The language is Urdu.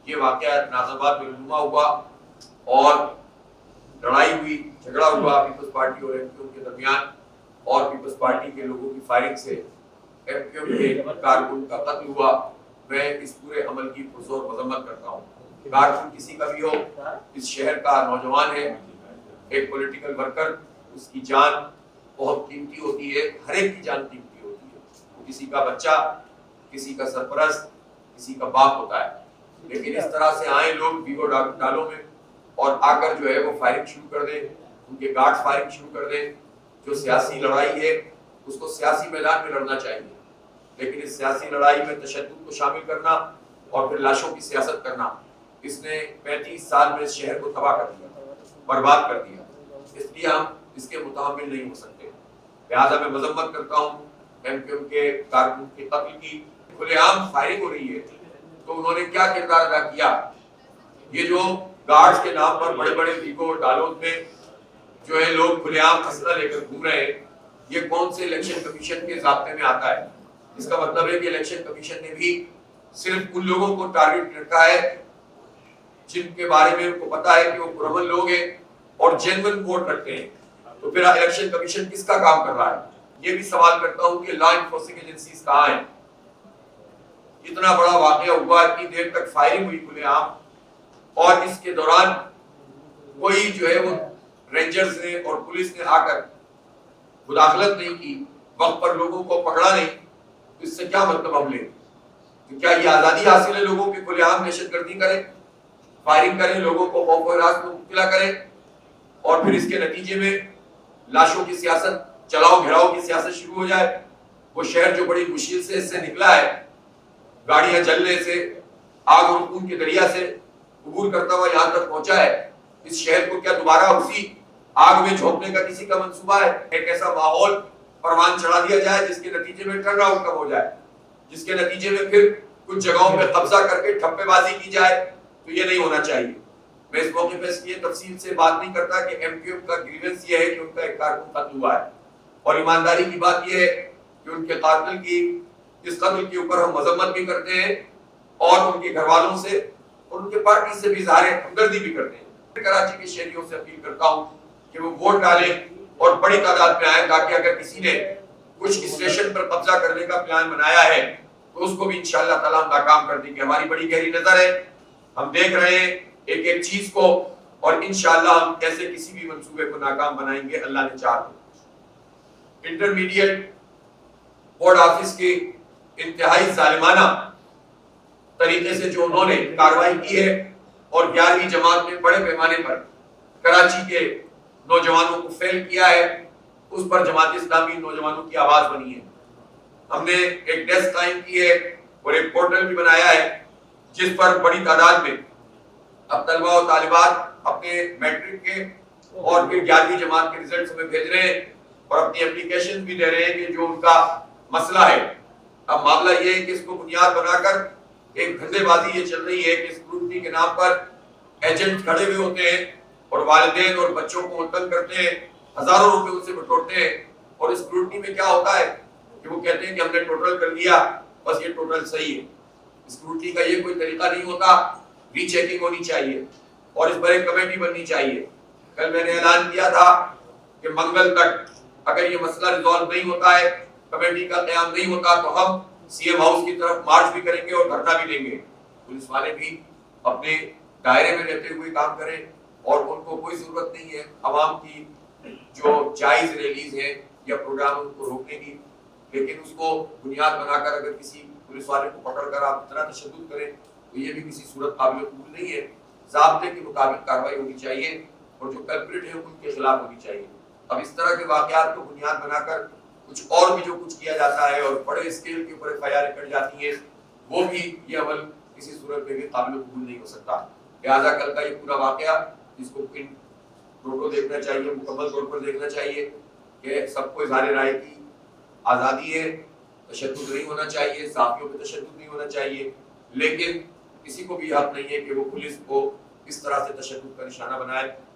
یہ واقعہ نازآباد میں رونما ہوا اور لڑائی ہوئی، جھگڑا ہوا پیپلز پارٹی اور ایم کیو ایم کے درمیان، اور پیپلز پارٹی کے لوگوں کی فائرنگ سے ایم کیو ایم کے کارکن کا قتل ہوا۔ میں اس پورے عمل کی پرزور مذمت کرتا ہوں۔ کارکن کسی کا بھی ہو، اس شہر کا نوجوان ہے، ایک پولیٹیکل ورکر، اس کی جان بہت قیمتی ہوتی ہے، ہر ایک کی جان قیمتی ہوتی ہے۔ وہ کسی کا بچہ، کسی کا سرپرست، کسی کا باپ ہوتا ہے، لیکن اس طرح سے آئیں لوگ ویگو ڈالوں میں اور آ کر جو ہے وہ فائرنگ شروع کر دیں، ان کے گارڈ فائرنگ شروع کر دیں۔ جو سیاسی لڑائی ہے اس کو سیاسی میدان میں لڑنا چاہیے، لیکن اس سیاسی لڑائی میں تشدد کو شامل کرنا اور پھر لاشوں کی سیاست کرنا، اس نے 35 سال میں اس شہر کو تباہ کر دیا، برباد کر دیا۔ اس لیے ہم اس کے متحمل نہیں ہو سکتے۔ لہٰذا میں مذمت کرتا ہوں ایم کیو ایم کے کارکن کے قتل کی۔ کھلے عام فائرنگ ہو رہی ہے تو انہوں نے کیا کردار ادا کیا؟ یہ جو گارڈز کے نام پر بڑے بڑے ویگو ڈالوں میں جو ہے لوگ کھلے عام اسلحہ لے کر گھوم رہے ہیں، یہ کون سے الیکشن کمیشن کے ضابطے میں آتا ہے؟ اس کا مطلب ہے کہ الیکشن کمیشن نے بھی صرف ان لوگوں کو ٹارگٹ رکھا ہے جن کے بارے میں ان کو پتا ہے کہ وہ پرامن لوگ ہیں اور جینوئن ووٹ رکھتے ہیں۔ تو پھر الیکشن کمیشن کس کا کام کر رہا ہے؟ یہ بھی سوال کرتا ہوں کہ لا انفورسنگ ایجنسیز کہاں ہیں؟ اتنا بڑا واقعہ ہوا، اتنی دیر تک فائرنگ ہوئی کھلے عام، اور اس کے دوران کوئی جو ہے وہ رینجرز نے اور پولیس نے آ کر مداخلت نہیں کی، وقت پر لوگوں کو پکڑا نہیں۔ تو اس سے کیا مطلب ہم لیں؟ تو کیا یہ آزادی حاصل ہے لوگوں کے کھلے عام دہشت گردی کریں، فائرنگ کریں، لوگوں کو خوف و ہراس میں مبتلا کریں، اور پھر اس کے نتیجے میں لاشوں کی سیاست، چلاؤ گھیراؤ کی سیاست شروع ہو جائے؟ وہ شہر جو بڑی مشکل سے اس سے نکلا ہے، گاڑیاں جلنے سے، آگ اور خون کے دریا سے عبور کرتا ہوا یہاں تک پہنچا ہے، اس شہر کو کیا دوبارہ اسی آگ میں جھونکنے کا کسی کا منصوبہ ہے؟ ایک ایسا ماحول پروان چڑھا دیا جائے جس کے نتیجے میں ٹرن آؤٹ کم ہو جائے، جس کے نتیجے میں پھر کچھ جگہوں پہ قبضہ کر کے ٹھپے بازی کی جائے؟ تو یہ نہیں ہونا چاہیے۔ میں اس موقع پہ اس لیے تفصیل سے بات نہیں کرتا کہ ایم کیو ایم کا گریونس یہ ہے کہ ان کا ایک کارکن قتل ہوا ہے، اور ایمانداری کی بات یہ ہے کہ ان کے قاتل کی اس قتل کے اوپر ہم مذمت بھی کرتے ہیں اور ان کے گھر والوں سے اور ان کے پارٹی سے بھی اظہار ہمدردی بھی کرتے ہیں۔ کراچی کے شہریوں سے اپیل کرتا ہوں کہ وہ ووٹ ڈالیں اور بڑی تعداد میں آئیں، تاکہ اگر کسی نے کچھ اسٹیشن پر قبضہ کرنے کا پلان بنایا ہے تو اس کو بھی انشاءاللہ تعالیٰ ہم ناکام کر دیں گے۔ ہماری بڑی گہری نظر ہے، ہم دیکھ رہے ہیں ایک ایک چیز کو، اور انشاءاللہ ہم ایسے کسی بھی منصوبے کو ناکام بنائیں گے، اللہ نے چاہا تو۔ انٹرمیڈیٹ بورڈ آفس کے انتہائی ظالمانہ طریقے سے جو انہوں نے کارروائی کی ہے اور 11ویں جماعت میں بڑے پیمانے پر کراچی کے نوجوانوں کو فیل کیا ہے، اس پر جماعت اسلامی نوجوانوں کی آواز بنی ہے۔ ہم نے ایک ڈیسک قائم کی ہے اور ایک پورٹل بھی بنایا ہے جس پر بڑی تعداد میں اب طلبہ و طالبات اپنے میٹرک کے اور پھر 11ویں جماعت کے ریزلٹس ہمیں بھیج رہے ہیں اور اپنی اپلیکیشن بھی دے رہے ہیں کہ جو ان کا مسئلہ ہے۔ اب معاملہ یہ ہے کہ اس کو بنیاد بنا کر ایک دھندے بازی یہ چل رہی ہے کہ اسکروٹنی کے نام پر ایجنٹ کھڑے ہوئے ہوتے ہیں اور والدین اور بچوں کو مطلب کرتے ہیں، ہزاروں روپے ان سے بٹورتے ہیں، اور اسکروٹنی میں کیا ہوتا ہے کہ وہ کہتے ہیں کہ ہم نے ٹوٹل کر لیا، بس یہ ٹوٹل صحیح ہے۔ اسکروٹنی کا یہ کوئی طریقہ نہیں ہوتا، ری چیکنگ ہونی چاہیے اور اس پر ایک کمیٹی بننی چاہیے۔ کل میں نے اعلان کیا تھا کہ منگل تک اگر یہ مسئلہ ریزالو نہیں ہوتا ہے، کمیٹی کا قیام نہیں ہوتا، تو ہم سی ایم ہاؤس کی طرف مارچ بھی کریں گے اور دھرنا بھی دیں گے۔ پولیس والے بھی اپنے دائرے میں رہتے ہوئے کام کریں، اور ان کو کوئی ضرورت نہیں ہے عوام کی جو جائز ریلیز ہیں یا پروگرام ان کو روکنے کی، لیکن اس کو بنیاد بنا کر اگر کسی پولیس والے کو پکڑ کر آپ اتنا تشدد کریں تو یہ بھی کسی صورت قابل قبول نہیں ہے۔ ضابطے کے مطابق کارروائی ہونی چاہیے اور جو کلپریٹ ہیں ان کے خلاف ہونی چاہیے۔ اب اس طرح کے واقعات کو بنیاد بنا کر کچھ اور بھی جو کچھ کیا جاتا ہے اور بڑے اسکیل کے اوپر ایف آئی آر کٹ جاتی ہیں، وہ بھی یہ عمل کسی صورت میں بھی قابل قبول نہیں ہو سکتا۔ لہٰذا کل کا یہ پورا واقعہ جس کو ٹوٹو دیکھنا چاہیے، مکمل طور پر دیکھنا چاہیے کہ سب کو اظہار رائے کی آزادی ہے، تشدد نہیں ہونا چاہیے، صحافیوں پہ تشدد نہیں ہونا چاہیے، لیکن کسی کو بھی حق نہیں ہے کہ وہ پولیس کو اس طرح سے تشدد کا نشانہ بنائے۔